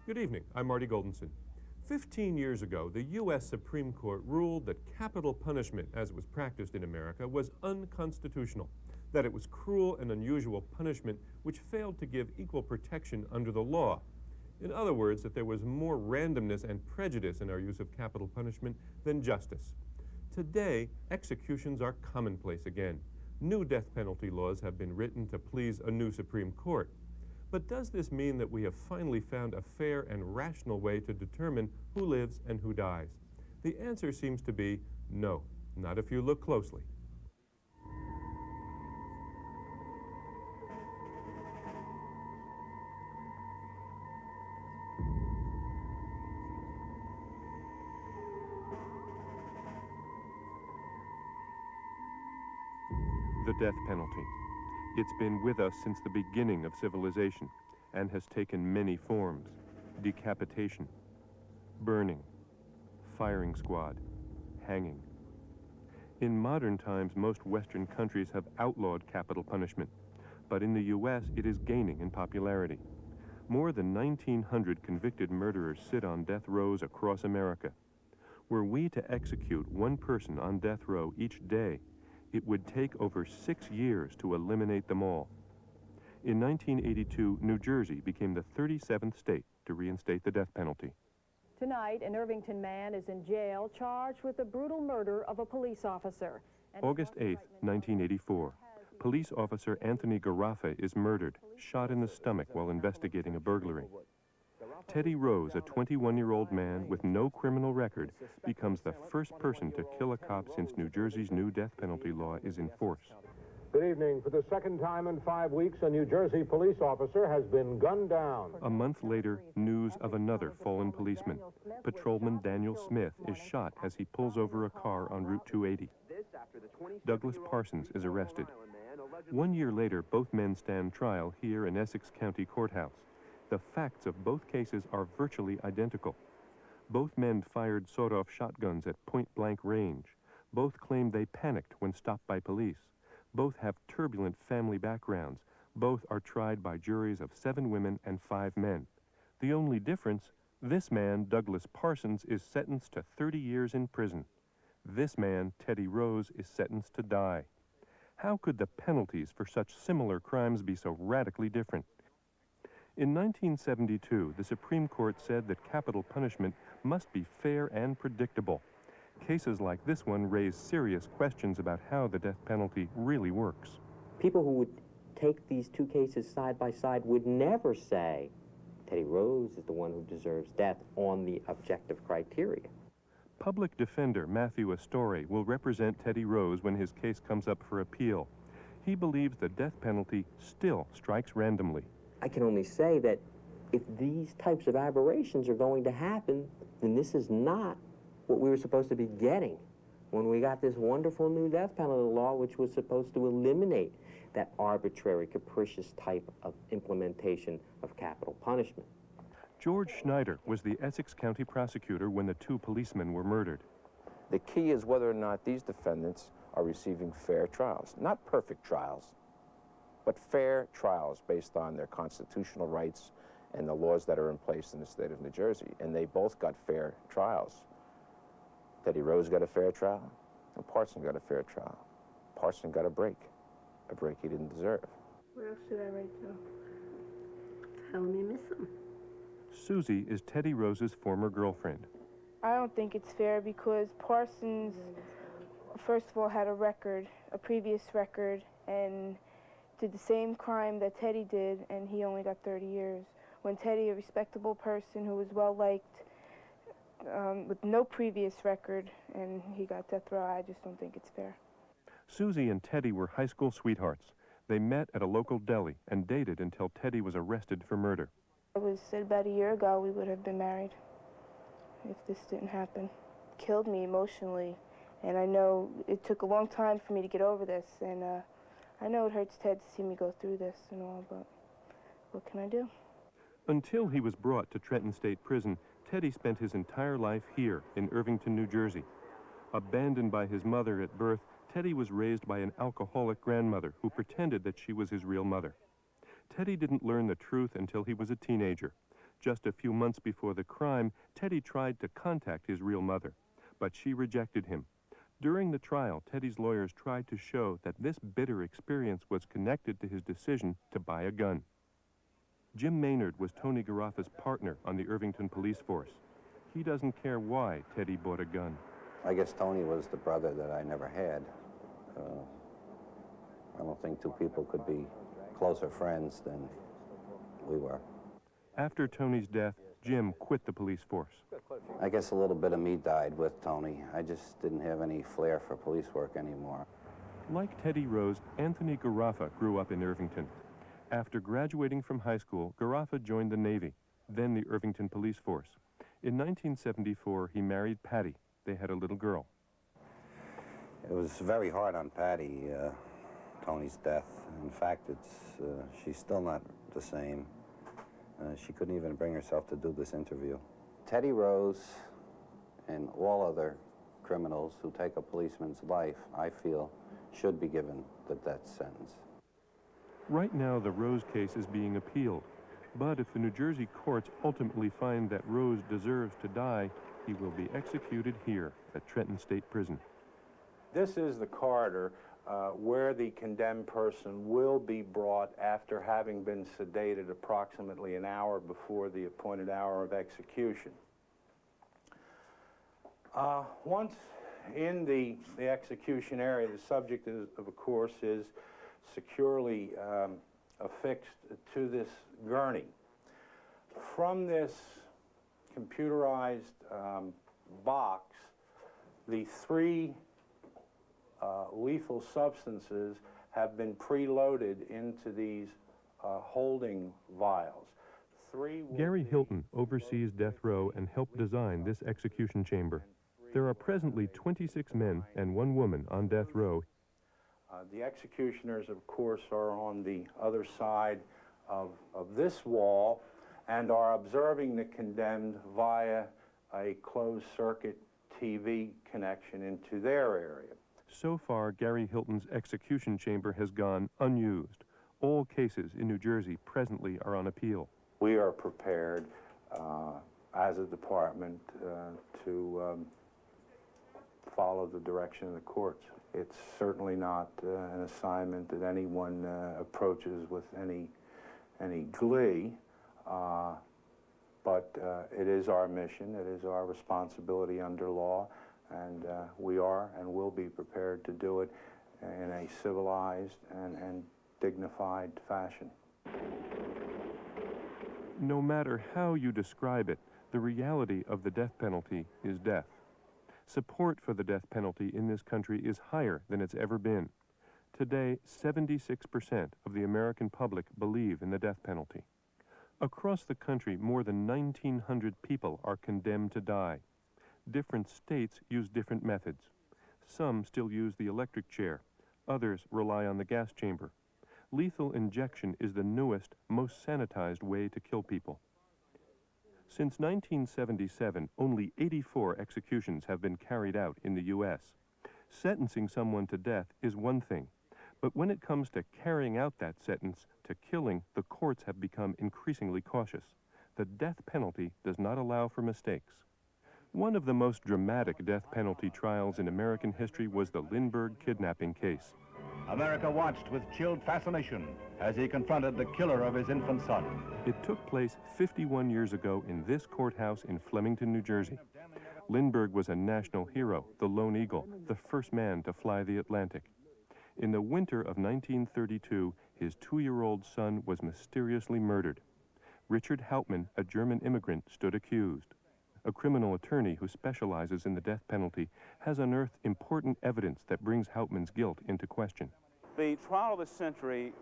Good evening. I'm Marty Goldensohn. 15 years ago, the U.S. Supreme Court ruled that capital punishment, as it was practiced in America, was unconstitutional, that it was cruel and unusual punishment which failed to give equal protection under the law. In other words, that there was more randomness and prejudice in our use of capital punishment than justice. Today, executions are commonplace again. New death penalty laws have been written to please a new Supreme Court. But does this mean that we have finally found a fair and rational way to determine who lives and who dies? The answer seems to be no, not if you look closely. The death penalty. It's been with us since the beginning of civilization and has taken many forms: decapitation, burning, firing squad, hanging. In modern times, most Western countries have outlawed capital punishment, but in the U.S. it is gaining in popularity. More than 1,900 convicted murderers sit on death rows across America. Were we to execute one person on death row each day, it would take over 6 years to eliminate them all. In 1982, New Jersey became the 37th state to reinstate the death penalty. Tonight, an Irvington man is in jail charged with the brutal murder of a police officer. August 8, 1984. Police officer Anthony Garaffa is murdered, shot in the stomach while investigating a burglary. Teddy Rose, a 21-year-old man with no criminal record, becomes the first person to kill a cop since New Jersey's new death penalty law is in force. Good evening. For the second time in 5 weeks, a New Jersey police officer has been gunned down. A month later, news of another fallen policeman. Patrolman Daniel Smith is shot as he pulls over a car on Route 280. Douglas Parsons is arrested. 1 year later, both men stand trial here in Essex County Courthouse. The facts of both cases are virtually identical. Both men fired sawed-off shotguns at point-blank range. Both claim they panicked when stopped by police. Both have turbulent family backgrounds. Both are tried by juries of 7 women and 5 men. The only difference, this man, Douglas Parsons, is sentenced to 30 years in prison. This man, Teddy Rose, is sentenced to die. How could the penalties for such similar crimes be so radically different? In 1972, the Supreme Court said that capital punishment must be fair and predictable. Cases like this one raise serious questions about how the death penalty really works. People who would take these two cases side by side would never say Teddy Rose is the one who deserves death on the objective criteria. Public defender Matthew Astore will represent Teddy Rose when his case comes up for appeal. He believes the death penalty still strikes randomly. I can only say that if these types of aberrations are going to happen, then this is not what we were supposed to be getting when we got this wonderful new death penalty law, which was supposed to eliminate that arbitrary, capricious type of implementation of capital punishment. George Schneider was the Essex County prosecutor when the 2 policemen were murdered. The key is whether or not these defendants are receiving fair trials. Not perfect trials, but fair trials based on their constitutional rights and the laws that are in place in the state of New Jersey. And they both got fair trials. Teddy Rose got a fair trial, and Parsons got a fair trial. Parsons got a break he didn't deserve. Where else should I write to? Tell me you miss him. Susie is Teddy Rose's former girlfriend. I don't think it's fair because Parsons, first of all, had a previous record, and did the same crime that Teddy did, and he only got 30 years. When Teddy, a respectable person who was well-liked, with no previous record, and he got death row, I just don't think it's fair. Susie and Teddy were high school sweethearts. They met at a local deli and dated until Teddy was arrested for murder. It was said about a year ago we would have been married if this didn't happen. It killed me emotionally, and I know it took a long time for me to get over this, and I know it hurts Ted to see me go through this and all, but what can I do? Until he was brought to Trenton State Prison, Teddy spent his entire life here in Irvington, New Jersey. Abandoned by his mother at birth, Teddy was raised by an alcoholic grandmother who pretended that she was his real mother. Teddy didn't learn the truth until he was a teenager. Just a few months before the crime, Teddy tried to contact his real mother, but she rejected him. During the trial, Teddy's lawyers tried to show that this bitter experience was connected to his decision to buy a gun. Jim Maynard was Tony Garoffa's partner on the Irvington police force. He doesn't care why Teddy bought a gun. I guess Tony was the brother that I never had. I don't think two people could be closer friends than we were. After Tony's death, Jim quit the police force. I guess a little bit of me died with Tony. I just didn't have any flair for police work anymore. Like Teddy Rose, Anthony Garoffa grew up in Irvington. After graduating from high school, Garoffa joined the Navy, then the Irvington police force. In 1974, he married Patty. They had a little girl. It was very hard on Patty, Tony's death. In fact, she's still not the same. She couldn't even bring herself to do this interview. Teddy Rose and all other criminals who take a policeman's life, I feel, should be given the death sentence. Right now, the Rose case is being appealed. But if the New Jersey courts ultimately find that Rose deserves to die, he will be executed here at Trenton State Prison. This is the corridor where the condemned person will be brought after having been sedated approximately an hour before the appointed hour of execution. Once in the execution area, the subject, of course, is securely affixed to this gurney. From this computerized box, the three lethal substances have been preloaded into these holding vials. Gary Hilton oversees death row and helped design this execution chamber. There are presently 26 men and 1 woman on death row. The executioners, of course, are on the other side of this wall and are observing the condemned via a closed-circuit TV connection into their area. So far, Gary Hilton's execution chamber has gone unused. All cases in New Jersey presently are on appeal. We are prepared, as a department, to follow the direction of the courts. It's certainly not an assignment that anyone approaches with any glee, but it is our mission, it is our responsibility under law, and we are and will be prepared to do it in a civilized and dignified fashion. No matter how you describe it, the reality of the death penalty is death. Support for the death penalty in this country is higher than it's ever been. Today, 76% of the American public believe in the death penalty. Across the country, more than 1,900 people are condemned to die. Different states use different methods. Some still use the electric chair. Others rely on the gas chamber. Lethal injection is the newest, most sanitized way to kill people. Since 1977, only 84 executions have been carried out in the U.S. Sentencing someone to death is one thing, but when it comes to carrying out that sentence, to killing, the courts have become increasingly cautious. The death penalty does not allow for mistakes. One of the most dramatic death penalty trials in American history was the Lindbergh kidnapping case. America watched with chilled fascination as he confronted the killer of his infant son. It took place 51 years ago in this courthouse in Flemington, New Jersey. Lindbergh was a national hero, the Lone Eagle, the first man to fly the Atlantic. In the winter of 1932, his 2-year-old son was mysteriously murdered. Richard Hauptmann, a German immigrant, stood accused. A criminal attorney who specializes in the death penalty has unearthed important evidence that brings Hauptmann's guilt into question. The trial of the century,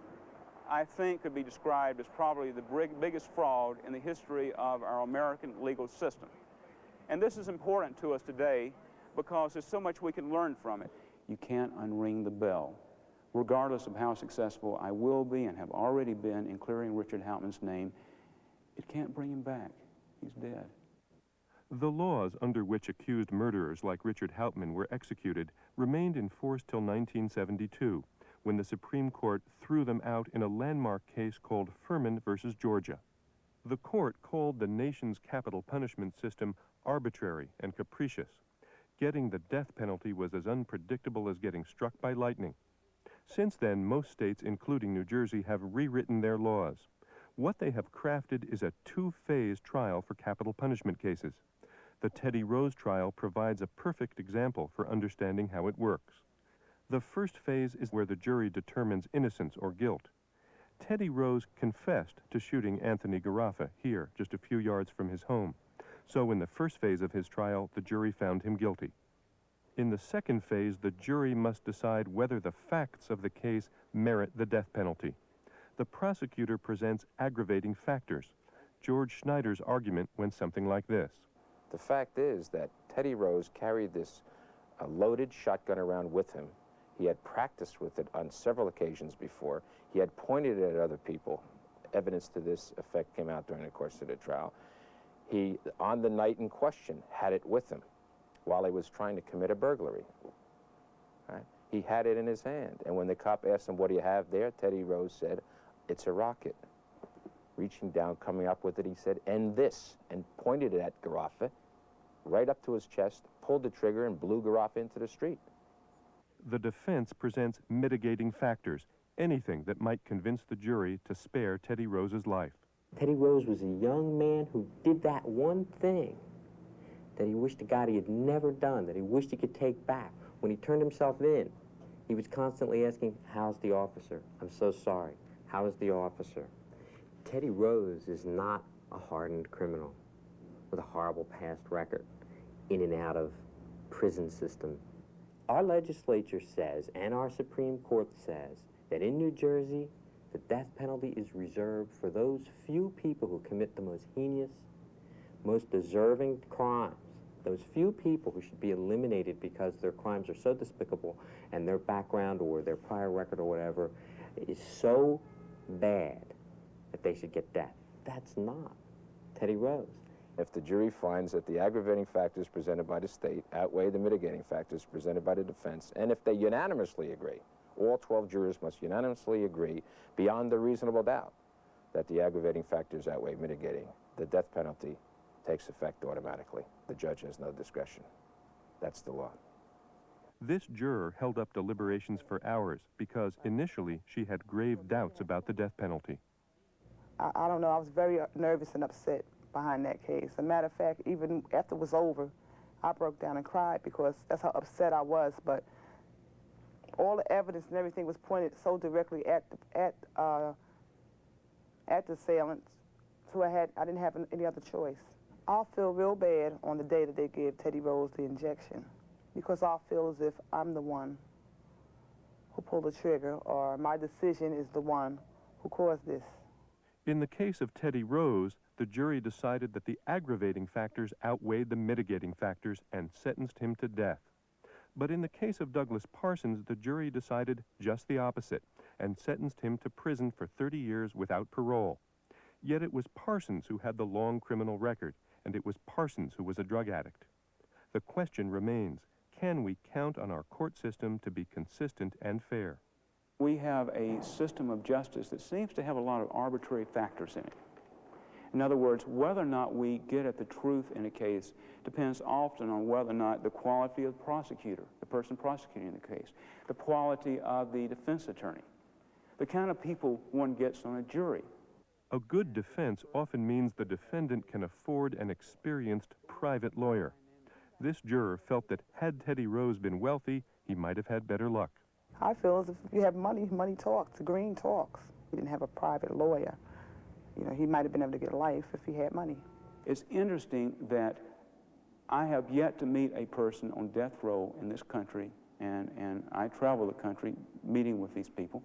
I think, could be described as probably the biggest fraud in the history of our American legal system. And this is important to us today because there's so much we can learn from it. You can't unring the bell. Regardless of how successful I will be and have already been in clearing Richard Hauptmann's name, it can't bring him back. He's dead. The laws under which accused murderers like Richard Hauptmann were executed remained in force till 1972, when the Supreme Court threw them out in a landmark case called Furman versus Georgia. The court called the nation's capital punishment system arbitrary and capricious. Getting the death penalty was as unpredictable as getting struck by lightning. Since then, most states, including New Jersey, have rewritten their laws. What they have crafted is a two-phase trial for capital punishment cases. The Teddy Rose trial provides a perfect example for understanding how it works. The first phase is where the jury determines innocence or guilt. Teddy Rose confessed to shooting Anthony Garaffa here, just a few yards from his home. So in the first phase of his trial, the jury found him guilty. In the second phase, the jury must decide whether the facts of the case merit the death penalty. The prosecutor presents aggravating factors. George Schneider's argument went something like this. The fact is that Teddy Rose carried this loaded shotgun around with him. He had practiced with it on several occasions before. He had pointed it at other people. Evidence to this effect came out during the course of the trial. He, on the night in question, had it with him while he was trying to commit a burglary. Right? He had it in his hand. And when the cop asked him, "What do you have there?" Teddy Rose said, "It's a rocket." Reaching down, coming up with it, he said, "And this," and pointed it at Garaffa, right up to his chest, pulled the trigger, and blew Garaffa into the street. The defense presents mitigating factors, anything that might convince the jury to spare Teddy Rose's life. Teddy Rose was a young man who did that one thing that he wished to God he had never done, that he wished he could take back. When he turned himself in, he was constantly asking, "How's the officer? I'm so sorry. How is the officer?" Teddy Rose is not a hardened criminal with a horrible past record in and out of prison system. Our legislature says, and our Supreme Court says, that in New Jersey, the death penalty is reserved for those few people who commit the most heinous, most deserving crimes. Those few people who should be eliminated because their crimes are so despicable and their background or their prior record or whatever is so bad that they should get death. That's not Teddy Rose. If the jury finds that the aggravating factors presented by the state outweigh the mitigating factors presented by the defense, and if they unanimously agree, all 12 jurors must unanimously agree beyond a reasonable doubt that the aggravating factors outweigh mitigating, the death penalty takes effect automatically. The judge has no discretion. That's the law. This juror held up deliberations for hours because initially she had grave doubts about the death penalty. I don't know, I was very nervous and upset behind that case. As a matter of fact, even after it was over, I broke down and cried because that's how upset I was. But all the evidence and everything was pointed so directly at the assailants, so I didn't have any other choice. I'll feel real bad on the day that they gave Teddy Rose the injection because I'll feel as if I'm the one who pulled the trigger or my decision is the one who caused this. In the case of Teddy Rose, the jury decided that the aggravating factors outweighed the mitigating factors and sentenced him to death. But in the case of Douglas Parsons, the jury decided just the opposite and sentenced him to prison for 30 years without parole. Yet it was Parsons who had the long criminal record, and it was Parsons who was a drug addict. The question remains, can we count on our court system to be consistent and fair? We have a system of justice that seems to have a lot of arbitrary factors in it. In other words, whether or not we get at the truth in a case depends often on whether or not the quality of the prosecutor, the person prosecuting the case, the quality of the defense attorney, the kind of people one gets on a jury. A good defense often means the defendant can afford an experienced private lawyer. This juror felt that had Teddy Rose been wealthy, he might have had better luck. I feel as if you have money, money talks, the green talks. He didn't have a private lawyer. You know, he might have been able to get life if he had money. It's interesting that I have yet to meet a person on death row in this country, and I travel the country meeting with these people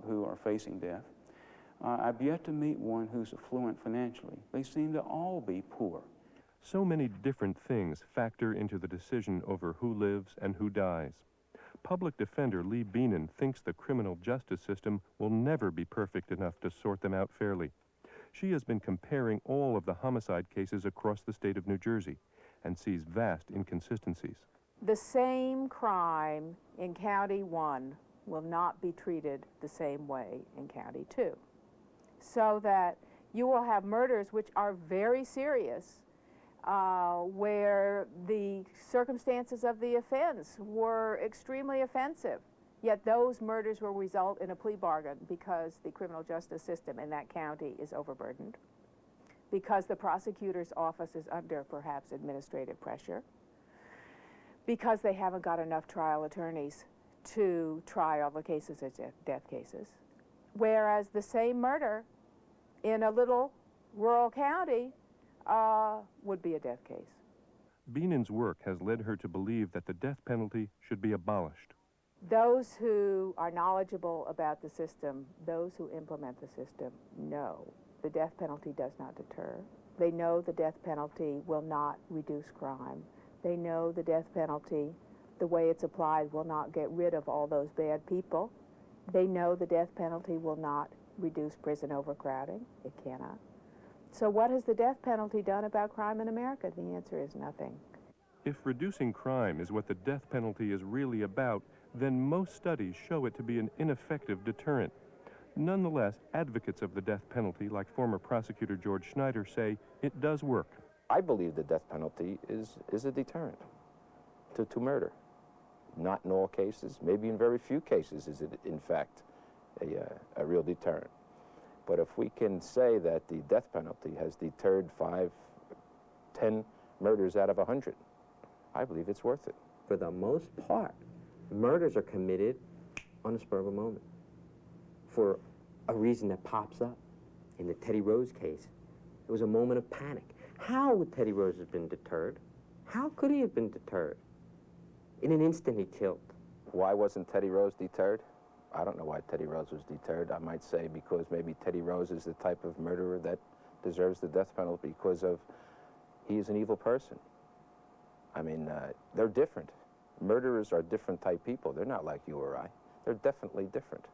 who are facing death. I've yet to meet one who's affluent financially. They seem to all be poor. So many different things factor into the decision over who lives and who dies. Public defender Lee Beenan thinks the criminal justice system will never be perfect enough to sort them out fairly. She has been comparing all of the homicide cases across the state of New Jersey and sees vast inconsistencies. The same crime in County 1 will not be treated the same way in County 2. So that You will have murders which are very serious, where the circumstances of the offense were extremely offensive. Yet those murders will result in a plea bargain because the criminal justice system in that county is overburdened, because the prosecutor's office is under perhaps administrative pressure, because they haven't got enough trial attorneys to try all the cases as death cases. Whereas the same murder in a little rural county would be a death case. Beenan's work has led her to believe that the death penalty should be abolished. Those who are knowledgeable about the system, those who implement the system, know the death penalty does not deter. They know the death penalty will not reduce crime. They know the death penalty, the way it's applied, will not get rid of all those bad people. They know the death penalty will not reduce prison overcrowding. It cannot. So what has the death penalty done about crime in America? The answer is nothing. If reducing crime is what the death penalty is really about, then most studies show it to be an ineffective deterrent. Nonetheless, advocates of the death penalty, like former prosecutor George Schneider, say it does work. I believe the death penalty is a deterrent to murder. Not in all cases, maybe in very few cases is it, in fact, a real deterrent. But if we can say that the death penalty has deterred 5, 10 murders out of 100, I believe it's worth it. For the most part, murders are committed on the spur of a moment for a reason that pops up. In the Teddy Rose case, it was a moment of panic. How would Teddy Rose have been deterred? How could he have been deterred? In an instant, he killed. Why wasn't Teddy Rose deterred? I don't know why Teddy Rose was deterred. I might say because maybe Teddy Rose is the type of murderer that deserves the death penalty because of he is an evil person. I mean, they're different. Murderers are different type people. They're not like you or I. They're definitely different.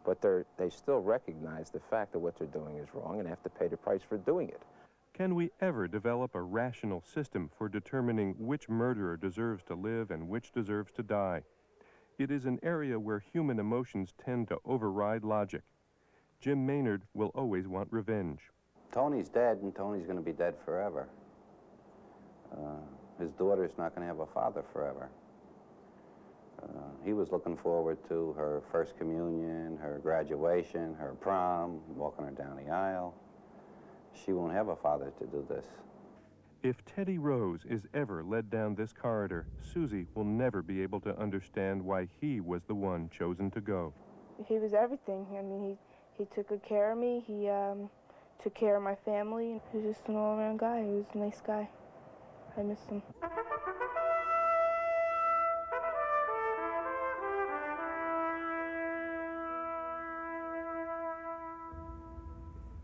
But they still recognize the fact that what they're doing is wrong and have to pay the price for doing it. Can we ever develop a rational system for determining which murderer deserves to live and which deserves to die? It is an area where human emotions tend to override logic. Jim Maynard will always want revenge. Tony's dead, and Tony's going to be dead forever. His daughter's not going to have a father forever. He was looking forward to her first communion, her graduation, her prom, walking her down the aisle. She won't have a father to do this. If Teddy Rose is ever led down this corridor, Susie will never be able to understand why he was the one chosen to go. He was everything. I mean, he took good care of me. He took care of my family. He was just an all-around guy. He was a nice guy. I miss him.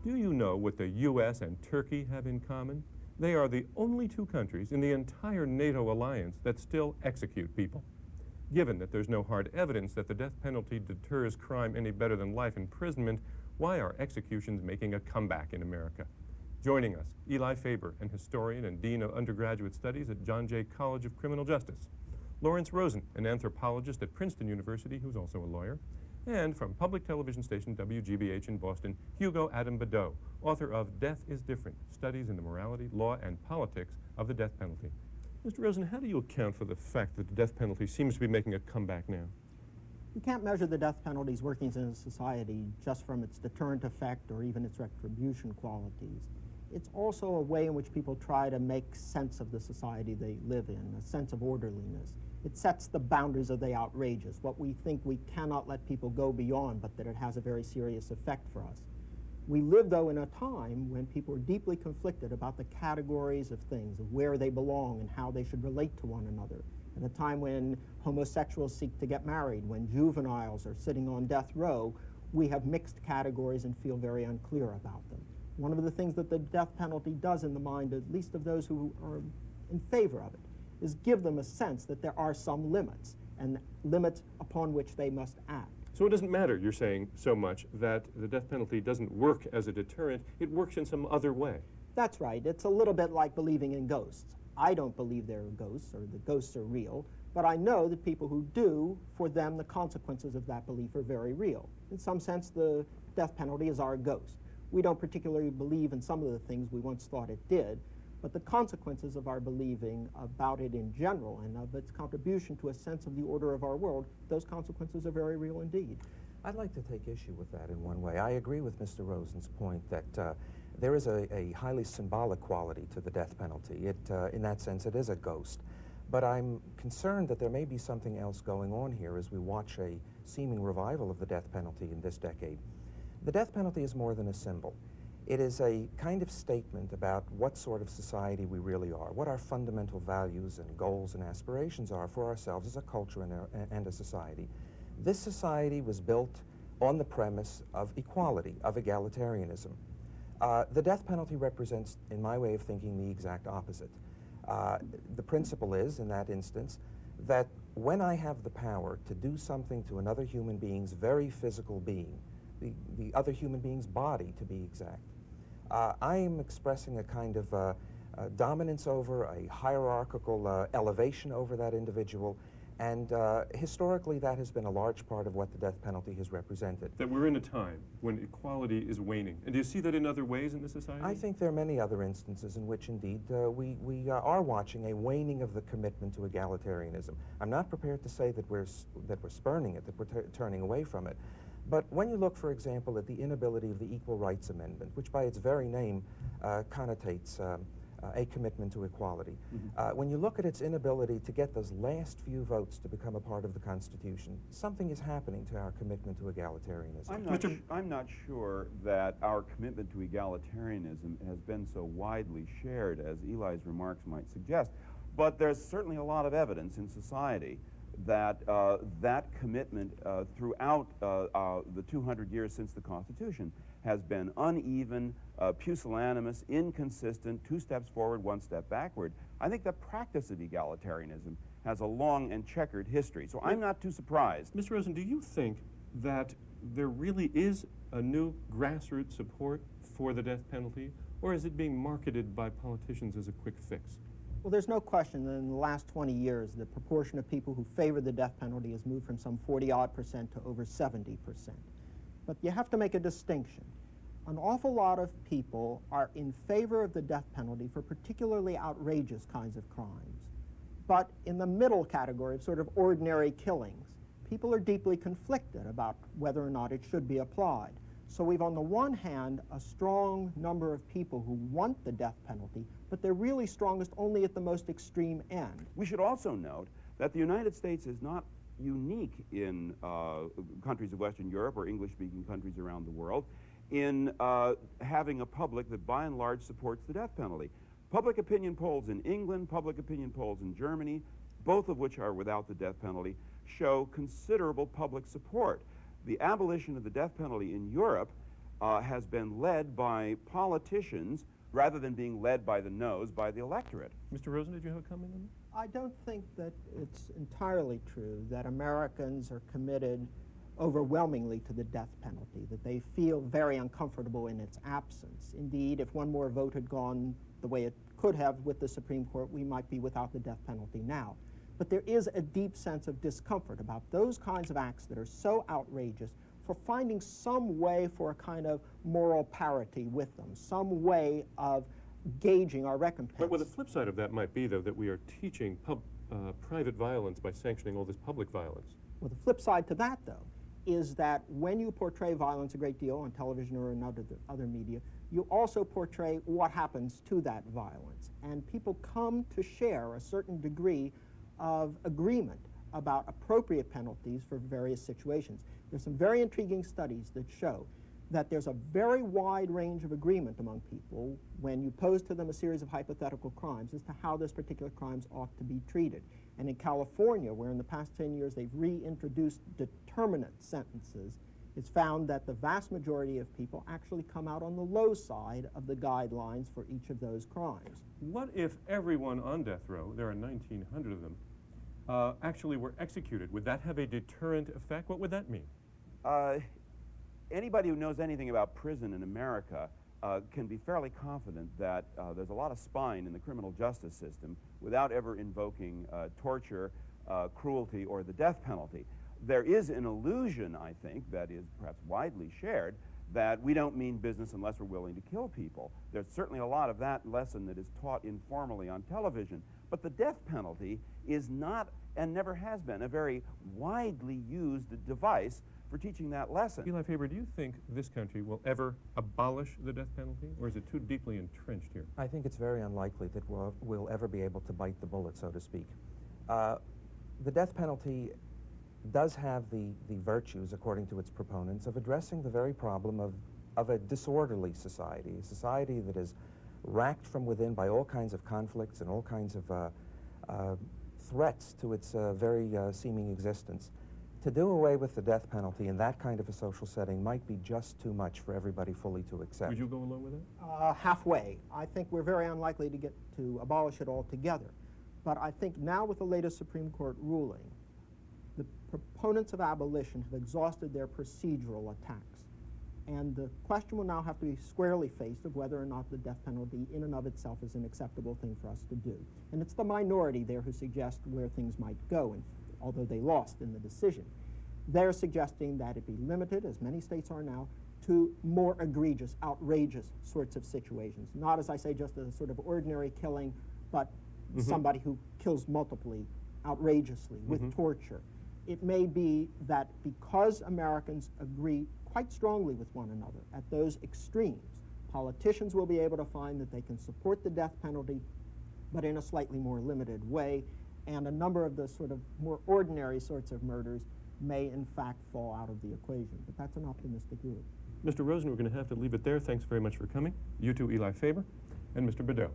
Do you know what the U.S. and Turkey have in common? They are the only two countries in the entire NATO alliance that still execute people. Given that there's no hard evidence that the death penalty deters crime any better than life imprisonment, why are executions making a comeback in America? Joining us, Eli Faber, an historian and dean of undergraduate studies at John Jay College of Criminal Justice. Lawrence Rosen, an anthropologist at Princeton University who's also a lawyer. And from public television station WGBH in Boston, Hugo Adam Bedau, author of Death is Different, Studies in the Morality, Law, and Politics of the Death Penalty. Mr. Rosen, how do you account for the fact that the death penalty seems to be making a comeback now? You can't measure the death penalty's workings in a society just from its deterrent effect or even its retribution qualities. It's also a way in which people try to make sense of the society they live in, a sense of orderliness. It sets the boundaries of the outrageous, what we think we cannot let people go beyond, but that it has a very serious effect for us. We live, though, in a time when people are deeply conflicted about the categories of things, of where they belong and how they should relate to one another. In a time when homosexuals seek to get married, when juveniles are sitting on death row, we have mixed categories and feel very unclear about them. One of the things that the death penalty does in the mind, at least of those who are in favor of it, is give them a sense that there are some limits, and limits upon which they must act. So it doesn't matter, you're saying, so much that the death penalty doesn't work as a deterrent, it works in some other way. That's right. It's a little bit like believing in ghosts. I don't believe there are ghosts, or the ghosts are real, but I know that people who do, for them, the consequences of that belief are very real. In some sense, the death penalty is our ghost. We don't particularly believe in some of the things we once thought it did, but the consequences of our believing about it in general and of its contribution to a sense of the order of our world, those consequences are very real indeed. I'd like to take issue with that in one way. I agree with Mr. Rosen's point that there is a highly symbolic quality to the death penalty. In that sense, it is a ghost. But I'm concerned that there may be something else going on here as we watch a seeming revival of the death penalty in this decade. The death penalty is more than a symbol. It is a kind of statement about what sort of society we really are, what our fundamental values and goals and aspirations are for ourselves as a culture and a society. This society was built on the premise of equality, of egalitarianism. The death penalty represents, in my way of thinking, the exact opposite. The principle is, in that instance, that when I have the power to do something to another human being's very physical being, the other human being's body, to be exact, I am expressing a kind of dominance over, a hierarchical elevation over that individual, and historically that has been a large part of what the death penalty has represented. That we're in a time when equality is waning. And do you see that in other ways in the society? I think there are many other instances in which indeed we are watching a waning of the commitment to egalitarianism. I'm not prepared to say that we're spurning it, that we're turning away from it. But when you look, for example, at the inability of the Equal Rights Amendment, which by its very name connotates a commitment to equality, when you look at its inability to get those last few votes to become a part of the Constitution, something is happening to our commitment to egalitarianism. I'm not sure that our commitment to egalitarianism has been so widely shared as Eli's remarks might suggest, but there's certainly a lot of evidence in society that that commitment throughout the 200 years since the Constitution has been uneven, pusillanimous, inconsistent, 2 steps forward, 1 step backward. I think the practice of egalitarianism has a long and checkered history, so I'm not too surprised. Mr. Rosen, do you think that there really is a new grassroots support for the death penalty, or is it being marketed by politicians as a quick fix? Well, there's no question that in the last 20 years, the proportion of people who favor the death penalty has moved from some 40-odd% to over 70%. But you have to make a distinction. An awful lot of people are in favor of the death penalty for particularly outrageous kinds of crimes. But in the middle category of sort of ordinary killings, people are deeply conflicted about whether or not it should be applied. So we've, on the one hand, a strong number of people who want the death penalty, but they're really strongest only at the most extreme end. We should also note that the United States is not unique in countries of Western Europe or English-speaking countries around the world in having a public that by and large supports the death penalty. Public opinion polls in England, public opinion polls in Germany, both of which are without the death penalty, show considerable public support. The abolition of the death penalty in Europe has been led by politicians rather than being led by the nose by the electorate. Mr. Rosen, did you have a comment on that? I don't think that it's entirely true that Americans are committed overwhelmingly to the death penalty, that they feel very uncomfortable in its absence. Indeed, if one more vote had gone the way it could have with the Supreme Court, we might be without the death penalty now. But there is a deep sense of discomfort about those kinds of acts that are so outrageous, for finding some way for a kind of moral parity with them, some way of gauging our recompense. But well, the flip side of that might be, though, that we are teaching private violence by sanctioning all this public violence. Well, the flip side to that, though, is that when you portray violence a great deal on television or in other media, you also portray what happens to that violence. And people come to share a certain degree of agreement about appropriate penalties for various situations. There's some very intriguing studies that show that there's a very wide range of agreement among people when you pose to them a series of hypothetical crimes as to how those particular crimes ought to be treated. And in California, where in the past 10 years they've reintroduced determinate sentences, it's found that the vast majority of people actually come out on the low side of the guidelines for each of those crimes. What if everyone on death row, there are 1,900 of them, actually were executed? Would that have a deterrent effect? What would that mean? Anybody who knows anything about prison in America can be fairly confident that there's a lot of spine in the criminal justice system without ever invoking torture, cruelty, or the death penalty. There is an illusion, I think, that is perhaps widely shared, that we don't mean business unless we're willing to kill people. There's certainly a lot of that lesson that is taught informally on television. But the death penalty is not, and never has been, a very widely used device for teaching that lesson. Eli Faber, do you think this country will ever abolish the death penalty, or is it too deeply entrenched here? I think it's very unlikely that we'll ever be able to bite the bullet, so to speak. The death penalty does have the virtues, according to its proponents, of addressing the very problem of a disorderly society, a society that is racked from within by all kinds of conflicts and all kinds of threats to its very seeming existence. To do away with the death penalty in that kind of a social setting might be just too much for everybody fully to accept. Would you go along with that? Halfway. I think we're very unlikely to get to abolish it altogether. But I think now with the latest Supreme Court ruling, the proponents of abolition have exhausted their procedural attacks. And the question will now have to be squarely faced of whether or not the death penalty in and of itself is an acceptable thing for us to do. And it's the minority there who suggest where things might go, and although they lost in the decision. They're suggesting that it be limited, as many states are now, to more egregious, outrageous sorts of situations. Not, as I say, just a sort of ordinary killing, but somebody who kills multiply, outrageously, with torture. It may be that because Americans agree quite strongly with one another at those extremes, politicians will be able to find that they can support the death penalty, but in a slightly more limited way, and a number of the sort of more ordinary sorts of murders may in fact fall out of the equation. But that's an optimistic view. Mr. Rosen, we're going to have to leave it there. Thanks very much for coming. You too, Eli Faber, and Mr. Bedau.